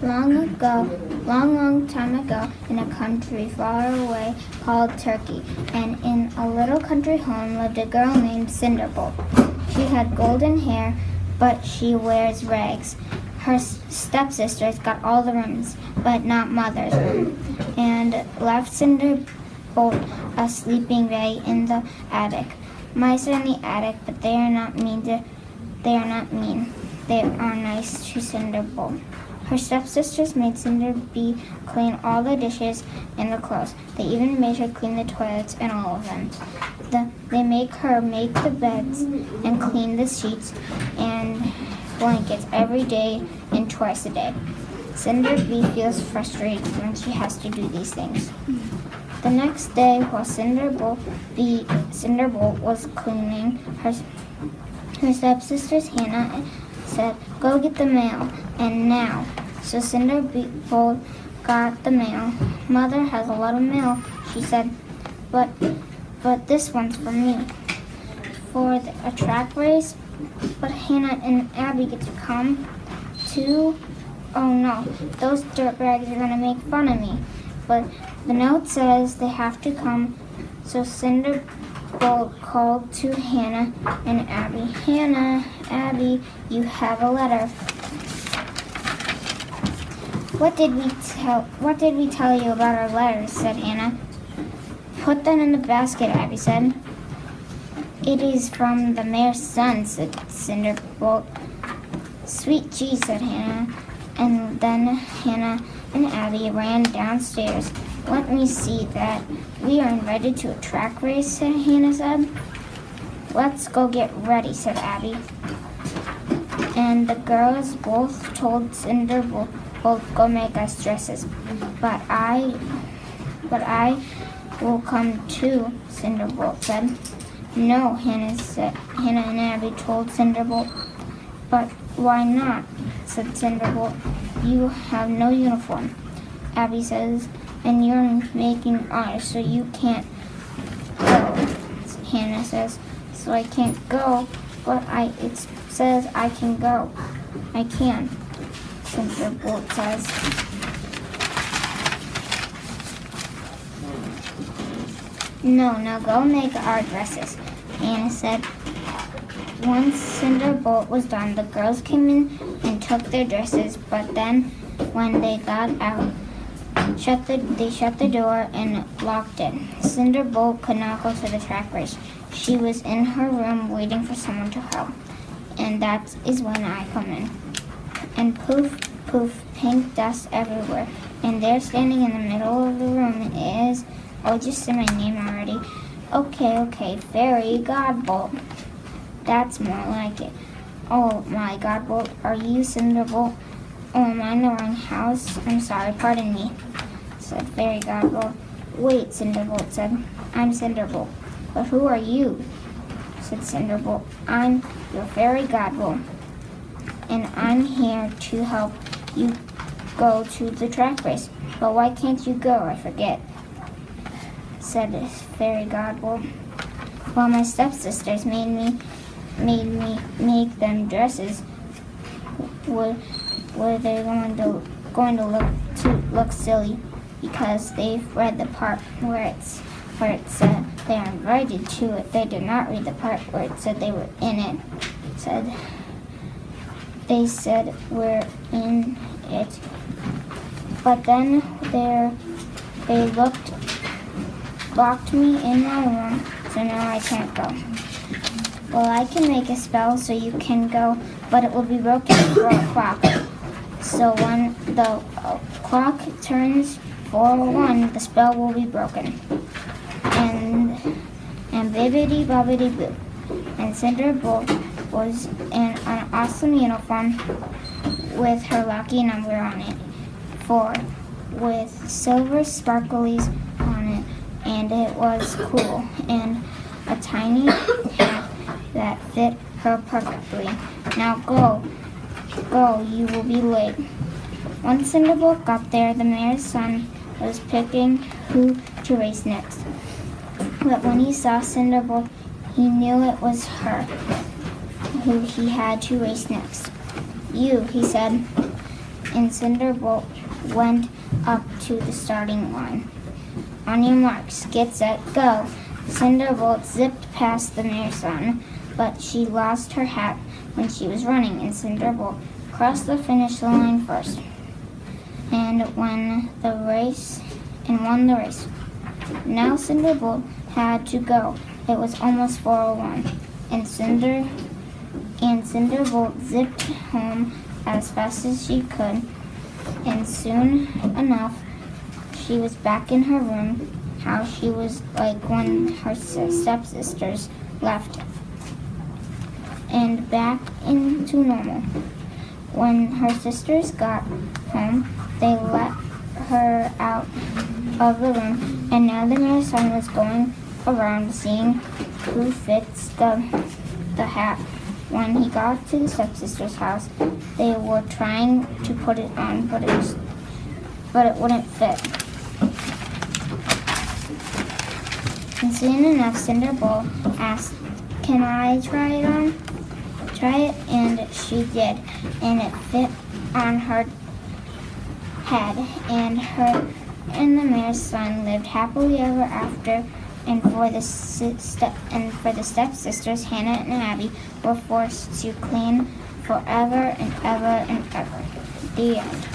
Long time ago, in a country far away called Turkey, and in a little country home lived a girl named Cinderbolt. She had golden hair, but she wears rags. Her stepsisters got all the rooms, but not Mother's room, and left Cinderbolt a sleeping bag in the attic. Mice are in the attic, but they are not mean. They are nice to Cinderbolt. Her stepsisters made Cinderby clean all the dishes and the clothes. They even made her clean the toilets and all of them. They make her make the beds and clean the sheets and blankets every day and twice a day. Cinderby feels frustrated when she has to do these things. The next day, while Cinderbolt was cleaning, her stepsisters Hannah said, "Go get the mail, and now." So Cinderbolt got the mail. "Mother has a lot of mail," she said, but this one's for me. For a track race, but Hannah and Abby get to come too. Oh no, those dirtbags are gonna make fun of me. But the note says they have to come, so Cinderbolt called to Hannah and Abby. "Hannah, Abby, you have a letter." What did we tell you about our letters?" said Hannah. "Put them in the basket," Abby said. "It is from the mayor's son," said Cinderbolt. "Sweet cheese," said Hannah. And then Hannah and Abby ran downstairs. "Let me see that. We are invited to a track race," Hannah said. "Let's go get ready," said Abby. And the girls both told Cinderbolt, "Go make us dresses." But I will come too," Cinderbolt said. "No," Hannah and Abby told Cinderbolt. "But why not?" said Cinderbolt. "You have no uniform," Abby says, "and you're making ours, so you can't go," Hannah says. "So I can't go, but it says I can go." "I can," Cinderbolt says. "No, now go make our dresses," Hannah said. Once Cinderbolt was done, the girls came in and took their dresses, but then when they got out, they shut the door and locked it. Cinderbolt could not go to the track race. She was in her room waiting for someone to help. And that is when I come in. And poof, poof, pink dust everywhere. And there standing in the middle of the room is, oh, just say my name already. Okay, Fairy Godbolt. That's more like it. "Oh my Godbolt, are you Cinderbolt? Oh, am I in the wrong house? I'm sorry, pardon me," said Fairy Godbolt. "Wait," Cinderbolt said. "I'm Cinderbolt." "But who are you?" said Cinderbolt. "I'm your Fairy Godbolt, and I'm here to help you go to the track race." "But why can't you go? I forget," said Fairy Godbolt. "Well, my stepsisters made me make them dresses. Were they going to look silly because they've read the part where it said they are invited to it. They did not read the part where it said they were in it. They said we're in it. But then they locked me in my room, so now I can't go." "Well, I can make a spell so you can go, but it will be broken for a clock. So when the clock turns 4:01, the spell will be broken." And bibbidi bobbidi boo. And Cinderbolt was in an awesome uniform with her lucky number on it, 4, with silver sparklies on it, and it was cool, and a tiny hat that fit her perfectly. "Now go, you will be late." Once Cinderbolt got there, the mayor's son was picking who to race next. But when he saw Cinderbolt, he knew it was her who he had to race next. "You," he said. and Cinderbolt went up to the starting line. On your marks, get set, go! Cinderbolt zipped past the mayor's son, but she lost her hat when she was running, and Cinderbolt crossed the finish line first and won the race. Now Cinderbolt had to go. It was almost 4:01, and Cinderbolt zipped home as fast as she could, and soon enough she was back in her room. How she was like when her stepsisters left, and back into normal. When her sisters got home, they let her out of the room, and now the mayor's son was going around seeing who fits the hat. When he got to the stepsister's house, they were trying to put it on, but it wouldn't fit. And soon enough, Cinderbolt asked, "Can I try it on?" Try it, and she did, and it fit on her head. And the mayor's son lived happily ever after. And for the stepsisters, Hannah and Abby were forced to clean forever and ever and ever. The end.